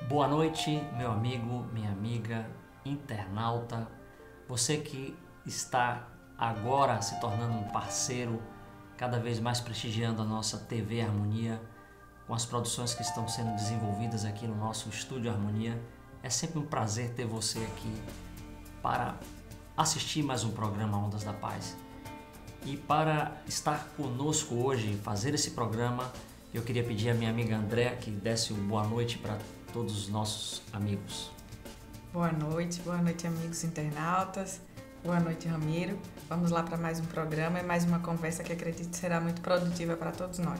Boa noite, meu amigo, minha amiga, internauta, você que está agora se tornando um parceiro, cada vez mais prestigiando a nossa TV Harmonia, com as produções que estão sendo desenvolvidas aqui no nosso Estúdio Harmonia. É sempre um prazer ter você aqui para assistir mais um programa Ondas da Paz. E para estar conosco hoje, fazer esse programa, eu queria pedir à minha amiga Andréa que desse uma boa noite para todos os nossos amigos. Boa noite amigos internautas, boa noite Ramiro. Vamos lá para mais um programa e mais uma conversa que acredito será muito produtiva para todos nós.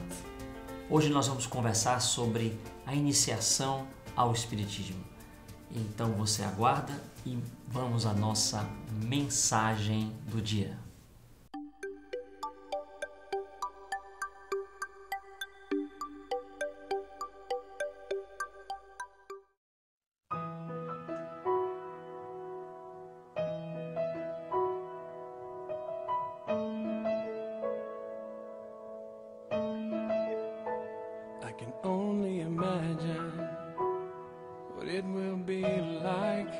Hoje nós vamos conversar sobre a iniciação ao Espiritismo. Então você aguarda e vamos à nossa mensagem do dia. I can only imagine what it will be like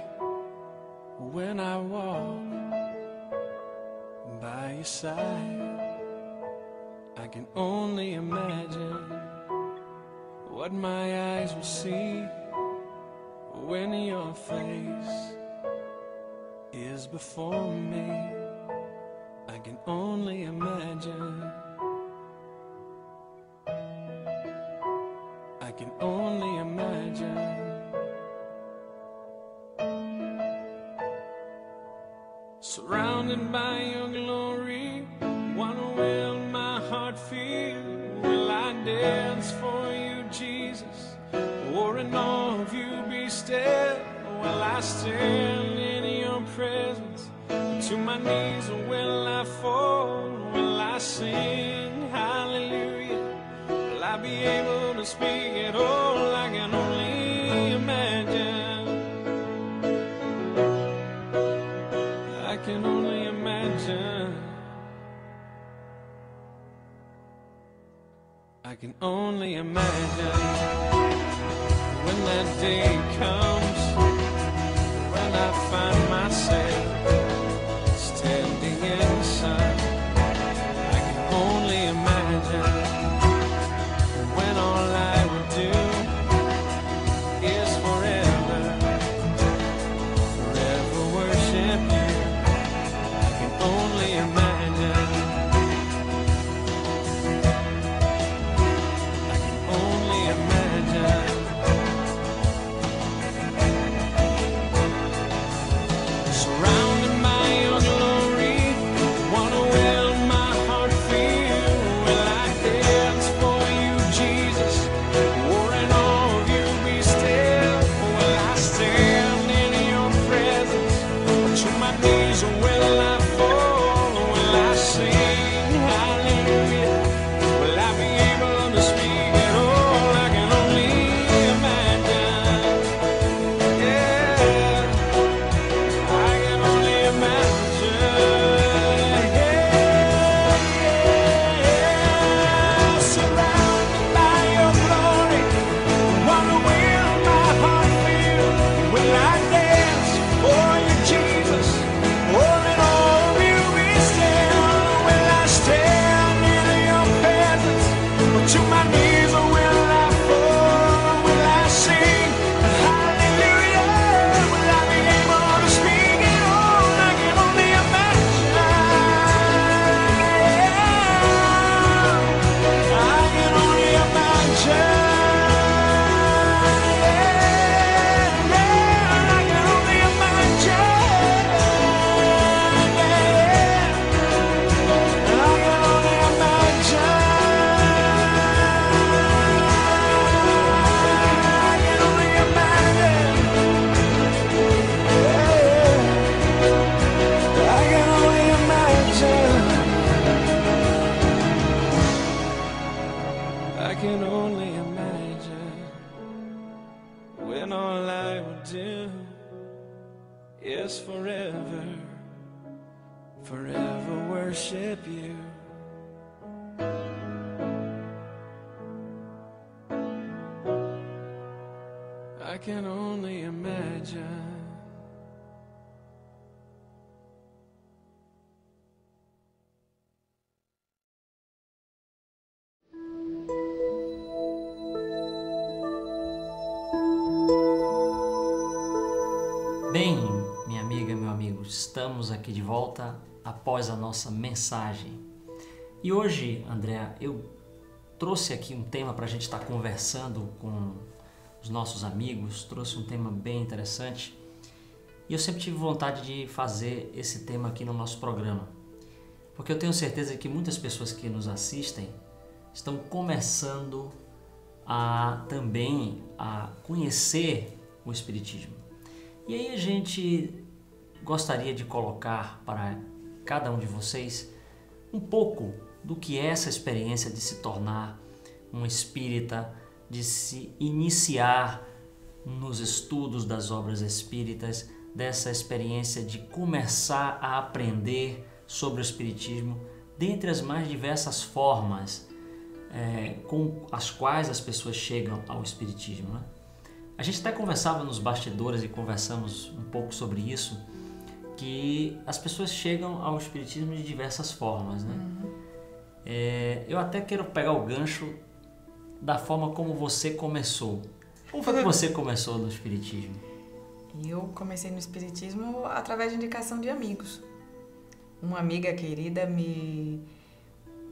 when I walk by your side. I can only imagine what my eyes will see when your face is before me. I can only imagine. I can only imagine. Surrounded by your glory, what will my heart feel? Will I dance for you, Jesus? Or in awe of you be still? Will I stand in your presence? To my knees or will I fall? Will I sing hallelujah? Will I be able to speak at all? I can only imagine. I can only imagine. I can only imagine when that day comes, when I find myself standing in the sun. I can only imagine when all I would do is forever, forever worship you. I can only imagine. I can only imagine. Surrounded by your glory, what will my heart feel? Will I dance for you, Jesus? Or in awe of you be still? Will I stand in your presence? Or to my knees, or will I fall? Will I sing hallelujah? Will I be able to speak at all? I can only imagine. Yeah, I can only imagine. Yeah, surrounded by your glory, what will my heart feel? Will I dance for you, Jesus? Or in all of you be still? Will I stand in your presence? Or to my knees, or will I fall? Will I sing hallelujah? Will I be able to speak at all? I can only imagine. I can only imagine. I can only imagine. I can only imagine. I can only imagine. I can only imagine. I can only imagine when all I would do is forever, forever worship you. I can only imagine. Bem, minha amiga, meu amigo, estamos aqui de volta após a nossa mensagem. E hoje, Andréa, eu trouxe aqui um tema para a gente estar conversando com os nossos amigos, trouxe um tema bem interessante. E eu sempre tive vontade de fazer esse tema aqui no nosso programa, porque eu tenho certeza que muitas pessoas que nos assistem estão começando também a conhecer o Espiritismo. E aí a gente gostaria de colocar para cada um de vocês um pouco do que é essa experiência de se tornar um espírita, de se iniciar nos estudos das obras espíritas, dessa experiência de começar a aprender sobre o Espiritismo, dentre as mais diversas formas com as quais as pessoas chegam ao Espiritismo, né? A gente até conversava nos bastidores e conversamos um pouco sobre isso, que as pessoas chegam ao Espiritismo de diversas formas, né? Eu até quero pegar o gancho da forma como você começou. Como foi que você começou no Espiritismo? Eu comecei no Espiritismo através de indicação de amigos. Uma amiga querida me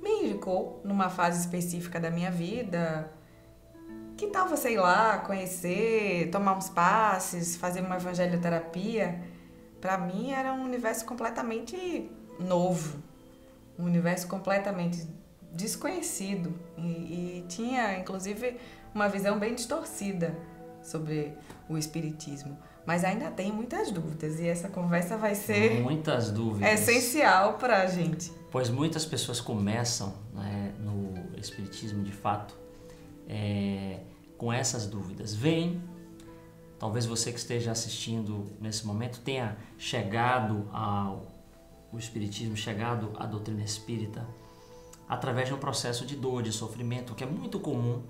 indicou numa fase específica da minha vida. Que tal você ir lá, conhecer, tomar uns passes, fazer uma evangelioterapia? Para mim era um universo completamente novo, um universo completamente desconhecido e tinha, inclusive, uma visão bem distorcida sobre o Espiritismo. Mas ainda tem muitas dúvidas e essa conversa vai ser muitas dúvidas. Essencial para a gente. Pois muitas pessoas começam, né, no Espiritismo de fato, com essas dúvidas. Talvez você que esteja assistindo nesse momento tenha chegado ao Espiritismo, chegado à doutrina espírita através de um processo de dor, de sofrimento, que é muito comum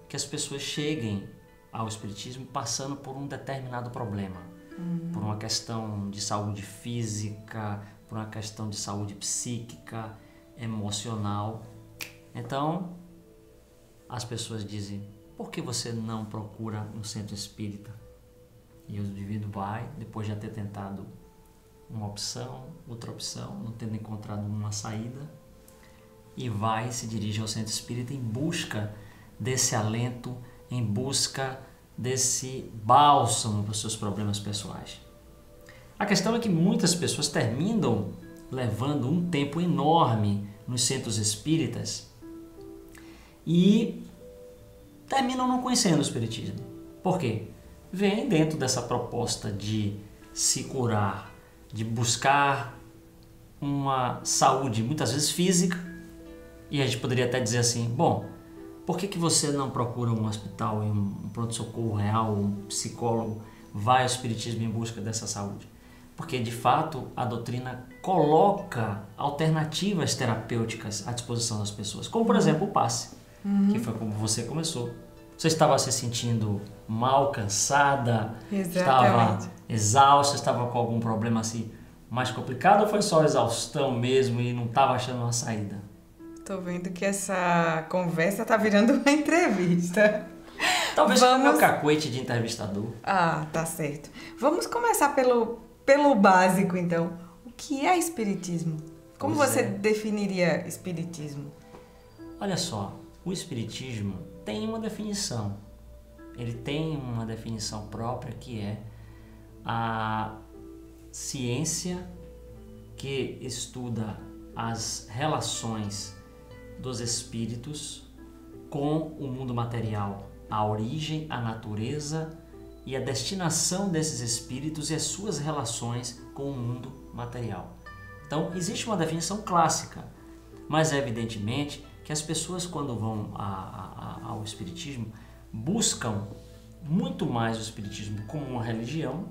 que as pessoas cheguem ao Espiritismo passando por um determinado problema, por uma questão de saúde física, por uma questão de saúde psíquica, emocional. Então, as pessoas dizem: por que você não procura um centro espírita? E o indivíduo vai, depois de ter tentado uma opção, outra opção, não tendo encontrado uma saída, e vai e se dirige ao centro espírita em busca desse alento, em busca desse bálsamo para os seus problemas pessoais. A questão é que muitas pessoas terminam levando um tempo enorme nos centros espíritas e terminam não conhecendo o Espiritismo. Por quê? Vem dentro dessa proposta de se curar, de buscar uma saúde muitas vezes física, e a gente poderia até dizer assim: bom, por que você não procura um hospital, um pronto-socorro real, um psicólogo, vai ao Espiritismo em busca dessa saúde? Porque de fato a doutrina coloca alternativas terapêuticas à disposição das pessoas, como por exemplo o passe. Que foi como você começou. Você estava se sentindo mal, cansada, estava exausta, estava com algum problema assim mais complicado, ou foi só exaustão mesmo e não estava achando uma saída? Tô vendo que essa conversa tá virando uma entrevista. Talvez seja o meu cacuete de entrevistador. Ah, tá certo. Vamos começar pelo básico, então. O que é Espiritismo? Como você definiria Espiritismo? Olha só, o Espiritismo tem uma definição. Ele tem uma definição própria, que é a ciência que estuda as relações dos espíritos com o mundo material, a origem, a natureza e a destinação desses espíritos e as suas relações com o mundo material. Então, existe uma definição clássica, mas é evidentemente que as pessoas, quando vão ao Espiritismo, buscam muito mais o Espiritismo como uma religião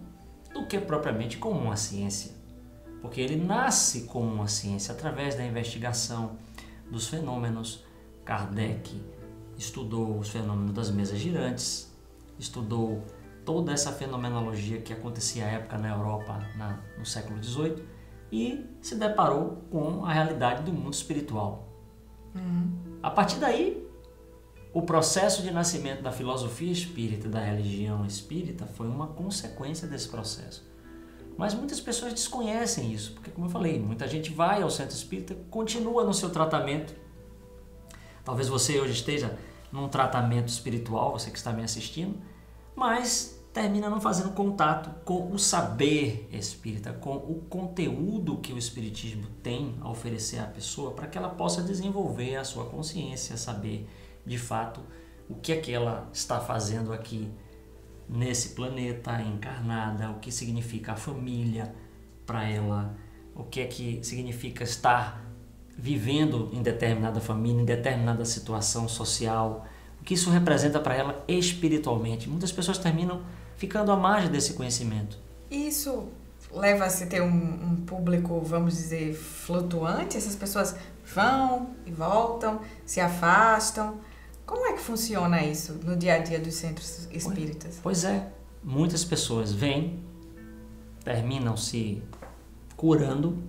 do que propriamente como uma ciência. Porque ele nasce como uma ciência através da investigação dos fenômenos. Kardec estudou os fenômenos das mesas girantes, estudou toda essa fenomenologia que acontecia à época na Europa, no século XVIII, e se deparou com a realidade do mundo espiritual. A partir daí, o processo de nascimento da filosofia espírita e da religião espírita foi uma consequência desse processo. Mas muitas pessoas desconhecem isso, porque, como eu falei, muita gente vai ao centro espírita, continua no seu tratamento. Talvez você hoje esteja num tratamento espiritual, você que está me assistindo, mas termina não fazendo contato com o saber espírita, com o conteúdo que o espiritismo tem a oferecer à pessoa para que ela possa desenvolver a sua consciência, saber de fato o que é que ela está fazendo aqui nesse planeta encarnada, o que significa a família para ela, o que é que significa estar vivendo em determinada família, em determinada situação social, o que isso representa para ela espiritualmente. Muitas pessoas terminam ficando à margem desse conhecimento. Isso leva a se ter um público, vamos dizer, flutuante? Essas pessoas vão e voltam, se afastam. Como é que funciona isso no dia a dia dos centros espíritas? Pois é, muitas pessoas vêm, terminam se curando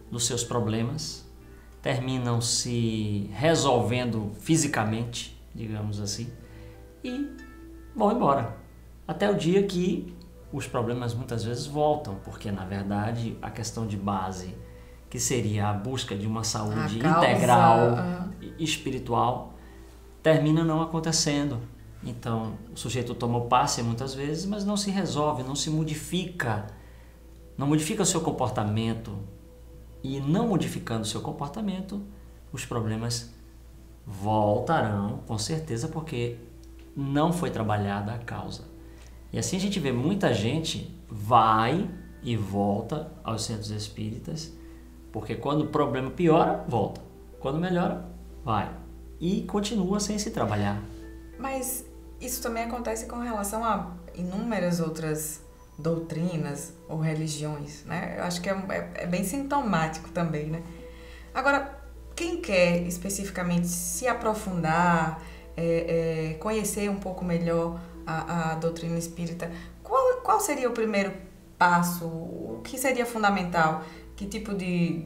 dos seus problemas, terminam se resolvendo fisicamente, digamos assim, e vão embora. Até o dia que os problemas muitas vezes voltam, porque na verdade a questão de base, que seria a busca de uma saúde integral, espiritual, termina não acontecendo. Então o sujeito toma o passe muitas vezes, mas não se resolve, não se modifica, não modifica o seu comportamento, e não modificando o seu comportamento, os problemas voltarão, com certeza, porque não foi trabalhada a causa. E assim a gente vê muita gente vai e volta aos centros espíritas, porque quando o problema piora, volta. Quando melhora, vai. E continua sem se trabalhar. Mas isso também acontece com relação a inúmeras outras doutrinas ou religiões, né? Eu acho que é bem sintomático também, né? Agora, quem quer especificamente se aprofundar, conhecer um pouco melhor a doutrina espírita, qual seria o primeiro passo? O que seria fundamental? Que tipo de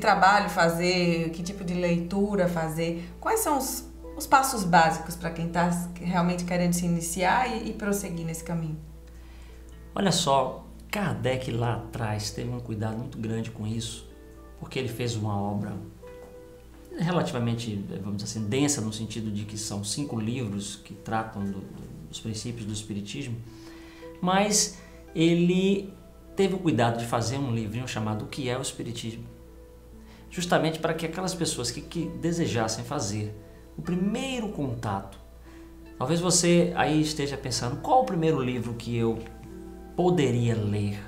trabalho fazer? Que tipo de leitura fazer? Quais são os passos básicos para quem está realmente querendo se iniciar e prosseguir nesse caminho? Olha só, Kardec lá atrás teve um cuidado muito grande com isso, porque ele fez uma obra relativamente, vamos dizer assim, densa, no sentido de que são 5 livros que tratam dos princípios do Espiritismo, mas ele teve o cuidado de fazer um livrinho chamado O que é o Espiritismo, justamente para que aquelas pessoas que desejassem fazer o primeiro contato, talvez você aí esteja pensando, qual o primeiro livro que eu poderia ler?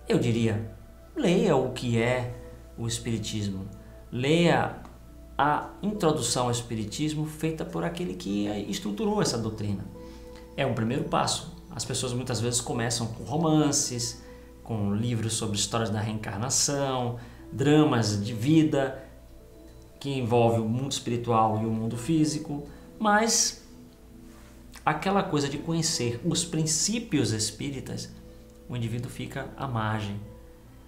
Eu diria, leia o que é o Espiritismo, leia a introdução ao Espiritismo feita por aquele que estruturou essa doutrina. É um primeiro passo. As pessoas muitas vezes começam com romances, com livros sobre histórias da reencarnação, dramas de vida que envolvem o mundo espiritual e o mundo físico, mas aquela coisa de conhecer os princípios espíritas, o indivíduo fica à margem.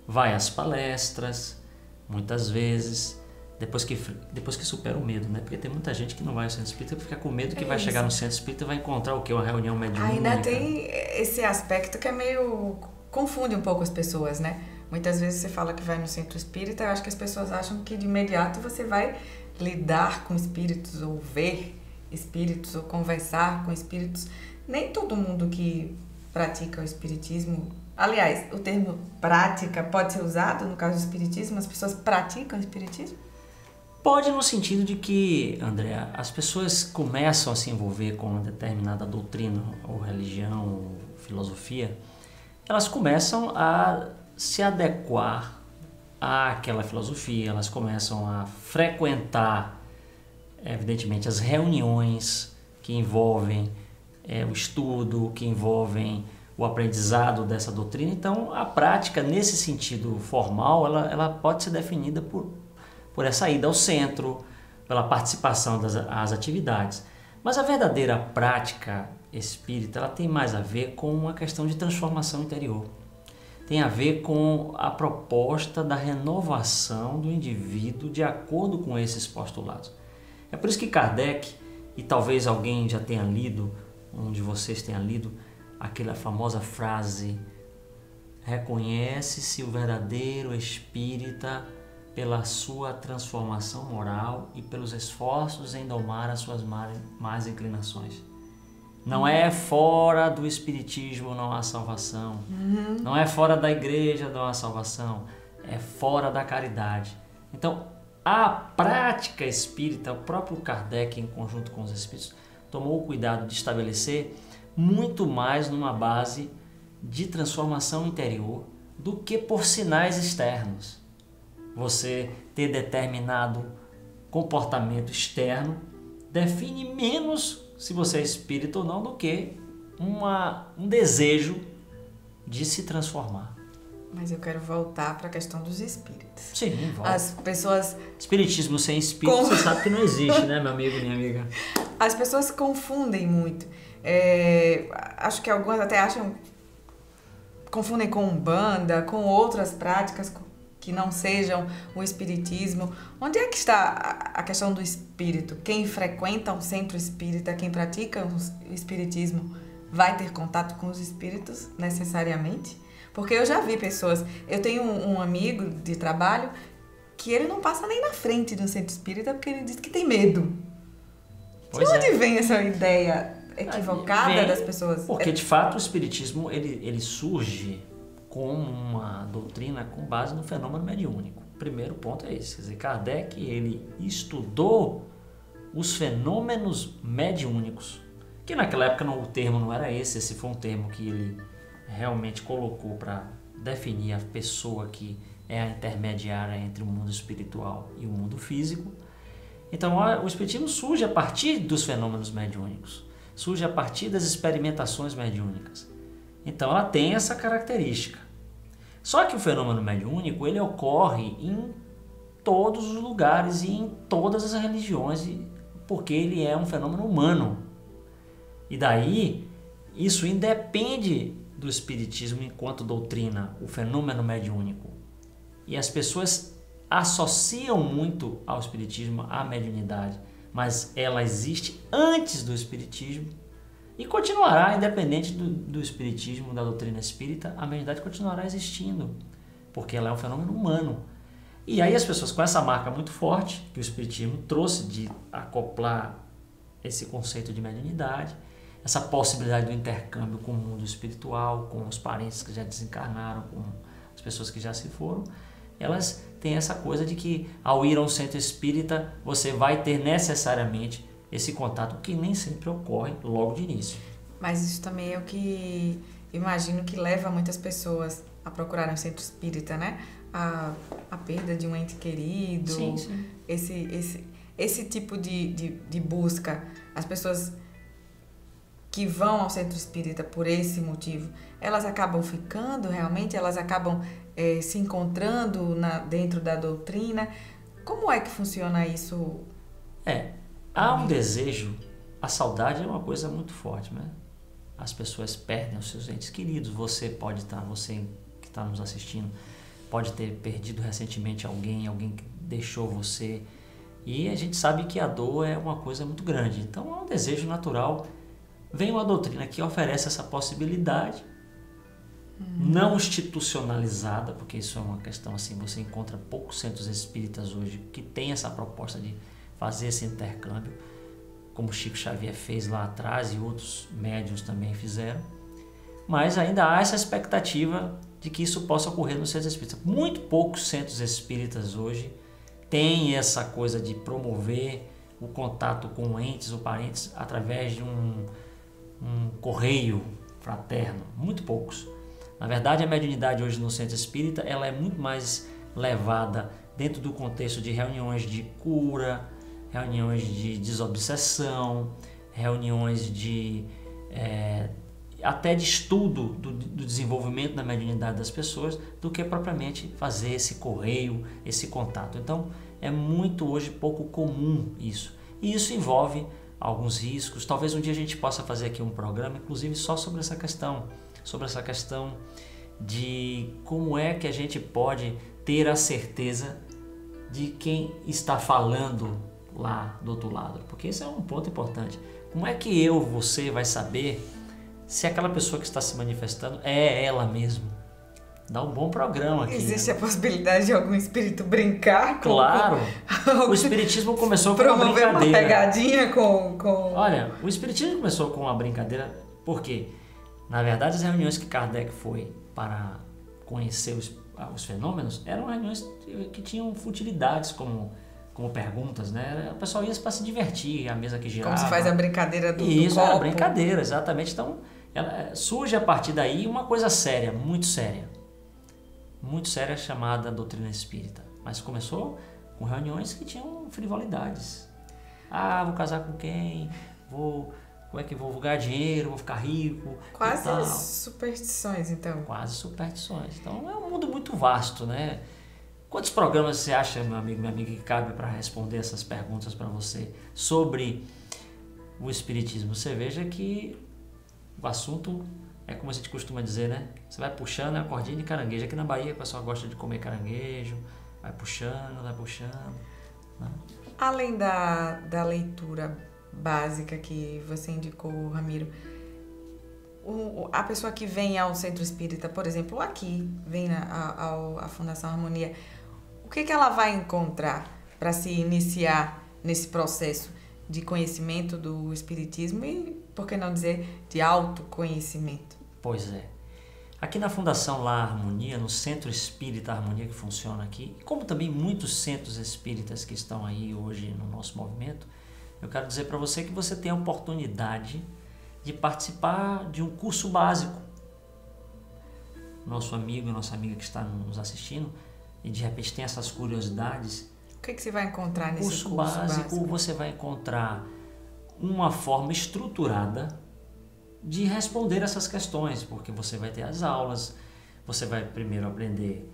Vai às palestras, muitas vezes, depois que supera o medo, né? Porque tem muita gente que não vai ao centro espírita porque fica com medo que vai chegar no centro espírita e vai encontrar o quê? Uma reunião mediúnica. Ainda tem esse aspecto que é meio... confunde um pouco as pessoas, né? Muitas vezes você fala que vai no centro espírita, eu acho que as pessoas acham que de imediato você vai lidar com espíritos ou ver espíritos ou conversar com espíritos. Nem todo mundo que pratica o espiritismo, aliás, o termo prática pode ser usado no caso do espiritismo, as pessoas praticam o espiritismo? Pode, no sentido de que, Andréa, as pessoas começam a se envolver com uma determinada doutrina ou religião ou filosofia, elas começam a se adequar àquela filosofia, elas começam a frequentar, evidentemente, as reuniões que envolvem o estudo, que envolvem o aprendizado dessa doutrina. Então, a prática, nesse sentido formal, ela pode ser definida por essa ida ao centro, pela participação das atividades. Mas a verdadeira prática espírita, ela tem mais a ver com uma questão de transformação interior. Tem a ver com a proposta da renovação do indivíduo de acordo com esses postulados. É por isso que Kardec, e talvez alguém já tenha lido, um de vocês tenha lido, aquela famosa frase: reconhece-se o verdadeiro espírita pela sua transformação moral e pelos esforços em domar as suas más inclinações. Não é fora do espiritismo não há salvação. Não é fora da igreja não há salvação. É fora da caridade. Então, a prática espírita, o próprio Kardec, em conjunto com os espíritos, tomou o cuidado de estabelecer muito mais numa base de transformação interior do que por sinais externos. Você ter determinado comportamento externo define menos se você é espírita ou não do que um desejo de se transformar. Mas eu quero voltar para a questão dos espíritos. Sim, volta. As pessoas... Espiritismo sem espírito, você sabe que não existe, né, meu amigo e minha amiga? As pessoas confundem muito. Acho que algumas até confundem com Umbanda, com outras práticas que não sejam o espiritismo. Onde é que está a questão do espírito? Quem frequenta um centro espírita, quem pratica o espiritismo, vai ter contato com os espíritos necessariamente? Porque eu já vi pessoas... Eu tenho um amigo de trabalho que ele não passa nem na frente do centro espírita porque ele diz que tem medo. De onde vem essa ideia equivocada das pessoas? Porque, de fato, o espiritismo ele surge como uma doutrina com base no fenômeno mediúnico. O primeiro ponto é esse. Quer dizer, Kardec ele estudou os fenômenos mediúnicos, que naquela época o termo não era esse foi um termo que ele realmente colocou para definir a pessoa que é a intermediária entre o mundo espiritual e o mundo físico. Então, o espiritismo surge a partir dos fenômenos mediúnicos, surge a partir das experimentações mediúnicas. Então, ela tem essa característica. Só que o fenômeno mediúnico ele ocorre em todos os lugares e em todas as religiões, porque ele é um fenômeno humano. E daí, isso independe do espiritismo enquanto doutrina, o fenômeno mediúnico. E as pessoas associam muito ao espiritismo a mediunidade, mas ela existe antes do espiritismo e continuará, independente do espiritismo, da doutrina espírita, a mediunidade continuará existindo, porque ela é um fenômeno humano. E aí as pessoas com essa marca muito forte, que o espiritismo trouxe de acoplar esse conceito de mediunidade, essa possibilidade do intercâmbio com o mundo espiritual, com os parentes que já desencarnaram, com as pessoas que já se foram, elas têm essa coisa de que ao ir a um centro espírita você vai ter necessariamente esse contato que nem sempre ocorre logo de início. Mas isso também é o que imagino que leva muitas pessoas a procurarem um centro espírita, né? A perda de um ente querido, sim. Esse tipo de busca. As pessoas que vão ao centro espírita por esse motivo, elas acabam ficando realmente, elas acabam se encontrando dentro da doutrina. Como é que funciona isso? Há um desejo, a saudade é uma coisa muito forte, né? As pessoas perdem os seus entes queridos, você que está nos assistindo, pode ter perdido recentemente alguém que deixou você, e a gente sabe que a dor é uma coisa muito grande, então é um desejo natural. Vem uma doutrina que oferece essa possibilidade, não institucionalizada, porque isso é uma questão assim, você encontra poucos centros espíritas hoje que tem essa proposta de fazer esse intercâmbio, como Chico Xavier fez lá atrás e outros médiuns também fizeram, mas ainda há essa expectativa de que isso possa ocorrer nos centros espíritas. Muito poucos centros espíritas hoje têm essa coisa de promover o contato com entes ou parentes através de um correio fraterno, muito poucos. Na verdade, a mediunidade hoje no centro espírita ela é muito mais levada dentro do contexto de reuniões de cura, reuniões de desobsessão, reuniões até de estudo do desenvolvimento da mediunidade das pessoas, do que propriamente fazer esse correio, esse contato. Então, é muito hoje pouco comum isso. E isso envolve alguns riscos. Talvez um dia a gente possa fazer aqui um programa, inclusive só sobre essa questão de como é que a gente pode ter a certeza de quem está falando lá do outro lado, porque esse é um ponto importante. Como é que você vai saber se aquela pessoa que está se manifestando é ela mesma? Dá um bom programa aqui. Existe, né, a possibilidade de algum espírito brincar com... Claro! O espiritismo começou com uma promover brincadeira. uma pegadinha com... Olha, o espiritismo começou com uma brincadeira, porque, na verdade, as reuniões que Kardec foi para conhecer os fenômenos eram reuniões que tinham futilidades como perguntas, né? O pessoal ia para se divertir, a mesa que girava. Como se faz a brincadeira do Isso, copo. era brincadeira, exatamente. Então, surge a partir daí uma coisa séria, muito séria, chamada doutrina espírita. Mas começou com reuniões que tinham frivolidades. Ah, vou casar com quem? Como é que vou ganhar dinheiro? Vou ficar rico? Quase superstições, então. Quase superstições. Então, é um mundo muito vasto, né? Quantos programas você acha, meu amigo, minha amiga, que cabe para responder essas perguntas para você sobre o espiritismo? Você veja que o assunto é como a gente costuma dizer, né? Você vai puxando a cordinha de caranguejo. Aqui na Bahia o pessoal gosta de comer caranguejo, vai puxando. Né? Além da leitura básica que você indicou, Ramiro, a pessoa que vem ao Centro Espírita, por exemplo, aqui, vem à Fundação Harmonia, o que ela vai encontrar para se iniciar nesse processo de conhecimento do Espiritismo e, por que não dizer, de autoconhecimento? Pois é. Aqui na Fundação La Harmonia, no Centro Espírita Harmonia que funciona aqui, como também muitos centros espíritas que estão aí hoje no nosso movimento, eu quero dizer para você que você tem a oportunidade de participar de um curso básico. Nossa amiga que está nos assistindo e de repente tem essas curiosidades. O que você vai encontrar nesse curso básico? Você vai encontrar uma forma estruturada de responder essas questões, porque você vai ter as aulas, você vai primeiro aprender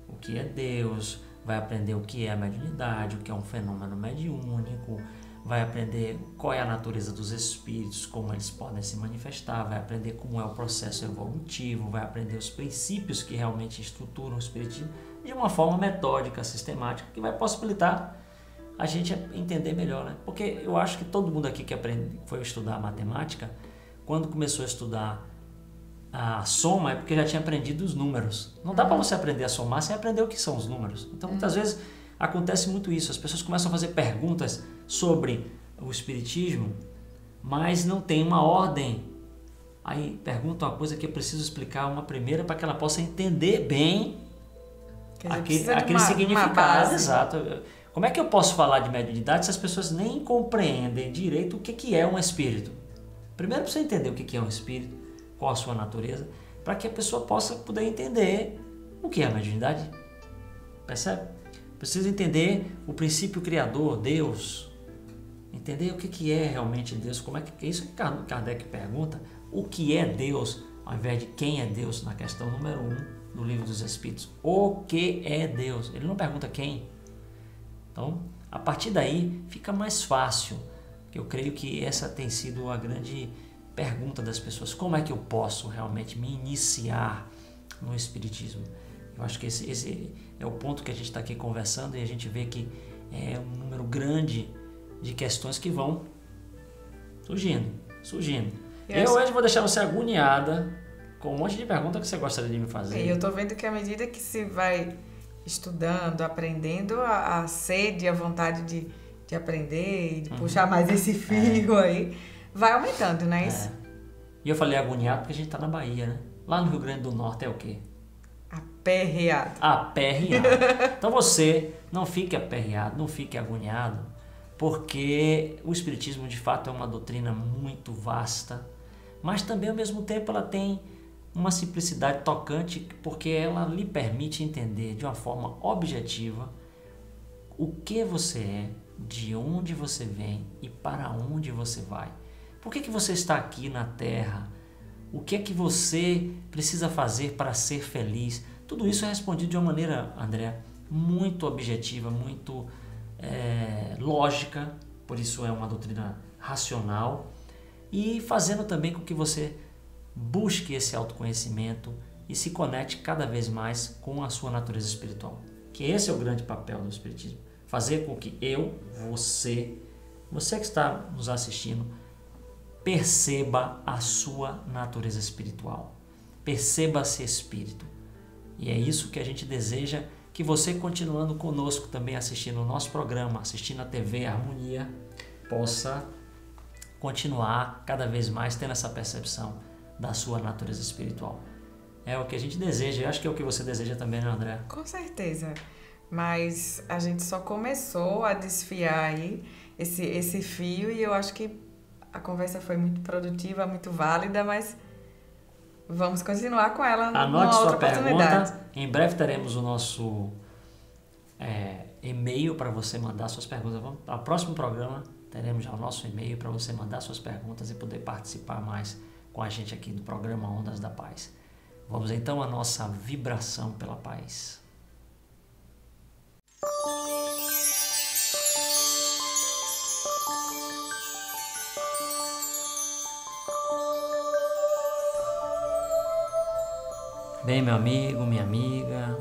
o que é Deus, vai aprender o que é a mediunidade, o que é um fenômeno mediúnico, vai aprender qual é a natureza dos espíritos, como eles podem se manifestar, vai aprender como é o processo evolutivo, vai aprender os princípios que realmente estruturam o espiritismo de uma forma metódica, sistemática, que vai possibilitar a gente entender melhor, né? Porque eu acho que todo mundo aqui que foi estudar matemática, quando começou a estudar a soma, é porque já tinha aprendido os números. Não dá para você aprender a somar sem aprender o que são os números. Então, muitas vezes, acontece muito isso. As pessoas começam a fazer perguntas sobre o espiritismo, mas não tem uma ordem. Aí perguntam uma coisa que eu preciso explicar uma primeira para que ela possa entender bem aquele significado. Exato. Como é que eu posso falar de mediunidade se as pessoas nem compreendem direito o que é um espírito? Primeiro precisa entender o que é um espírito, qual a sua natureza, para que a pessoa possa poder entender o que é a mediunidade. Percebe? Precisa entender o princípio criador, Deus. Entender o que é realmente Deus. Como é que é isso que Kardec pergunta? O que é Deus, ao invés de quem é Deus, na questão número 1 do Livro dos Espíritos. O que é Deus? Ele não pergunta quem. Então, a partir daí, fica mais fácil. Eu creio que essa tem sido a grande pergunta das pessoas. Como é que eu posso realmente me iniciar no Espiritismo? Eu acho que esse é o ponto que a gente está aqui conversando e a gente vê que é um número grande de questões que vão surgindo. Eu hoje vou deixar você agoniada com um monte de perguntas que você gostaria de me fazer. E eu estou vendo que à medida que se vai estudando, aprendendo, a sede, a vontade de aprender e de puxar mais esse fio aí, vai aumentando, não é isso? E eu falei agoniado porque a gente está na Bahia, né? Lá no Rio Grande do Norte é o quê? Aperreado. Aperreado. Então você não fique aperreado, não fique agoniado, porque o Espiritismo de fato é uma doutrina muito vasta, mas também ao mesmo tempo ela tem uma simplicidade tocante, porque ela lhe permite entender de uma forma objetiva o que você é, de onde você vem e para onde você vai. Por que você está aqui na Terra? O que é que você precisa fazer para ser feliz? Tudo isso é respondido de uma maneira, André, muito objetiva, muito lógica. Por isso é uma doutrina racional e fazendo também com que você busque esse autoconhecimento e se conecte cada vez mais com a sua natureza espiritual. Que esse é o grande papel do Espiritismo. Fazer com que você que está nos assistindo, perceba a sua natureza espiritual. Perceba-se espírito. E é isso que a gente deseja, que você, continuando conosco também, assistindo o nosso programa, assistindo a TV Harmonia, possa continuar cada vez mais tendo essa percepção da sua natureza espiritual. É o que a gente deseja, eu acho que é o que você deseja também, né, André? Com certeza, mas a gente só começou a desfiar aí esse fio e eu acho que a conversa foi muito produtiva, muito válida, mas vamos continuar com ela numa outra oportunidade. Em breve teremos o nosso e-mail para você mandar suas perguntas. No próximo programa teremos já o nosso e-mail para você mandar suas perguntas e poder participar mais com a gente aqui do programa Ondas da Paz. Vamos então à nossa vibração pela paz. Bem, meu amigo, minha amiga,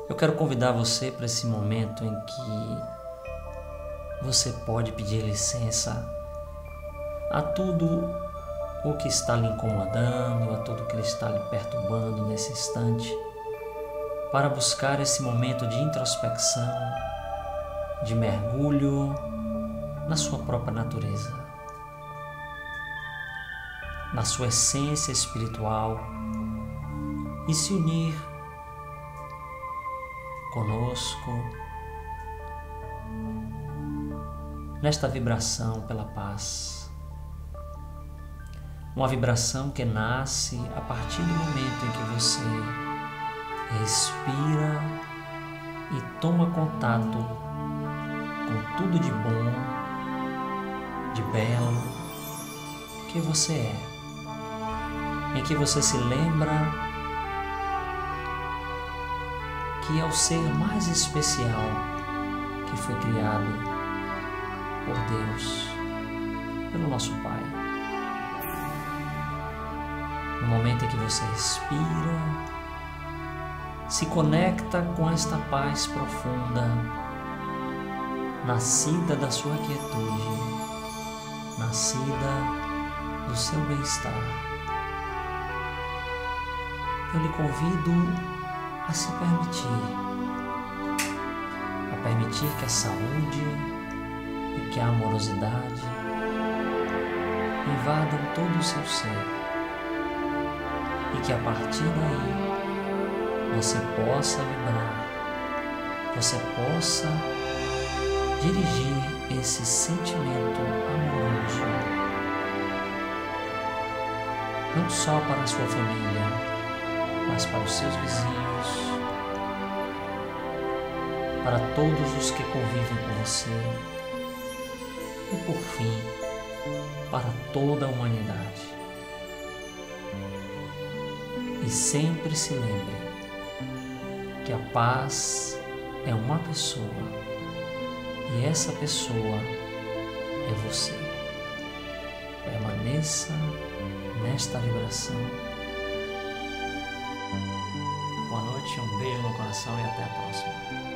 eu quero convidar você para esse momento em que você pode pedir licença a tudo o que está lhe incomodando, a tudo que está lhe perturbando nesse instante, para buscar esse momento de introspecção, de mergulho na sua própria natureza, na sua essência espiritual, e se unir conosco nesta vibração pela paz. Uma vibração que nasce a partir do momento em que você respira e toma contato com tudo de bom, de belo que você é, em que você se lembra que é o ser mais especial que foi criado por Deus, pelo nosso Pai. No momento em que você respira, se conecta com esta paz profunda, nascida da sua quietude, nascida do seu bem-estar. Eu lhe convido a se permitir que a saúde e que a amorosidade invadam todo o seu ser e que a partir daí você possa vibrar, você possa dirigir esse sentimento amoroso não só para a sua família, mas para os seus vizinhos, para todos os que convivem com você e, por fim, para toda a humanidade. E sempre se lembre que a paz é uma pessoa e essa pessoa é você. Permaneça nesta vibração. Boa noite, um beijo no coração e até a próxima.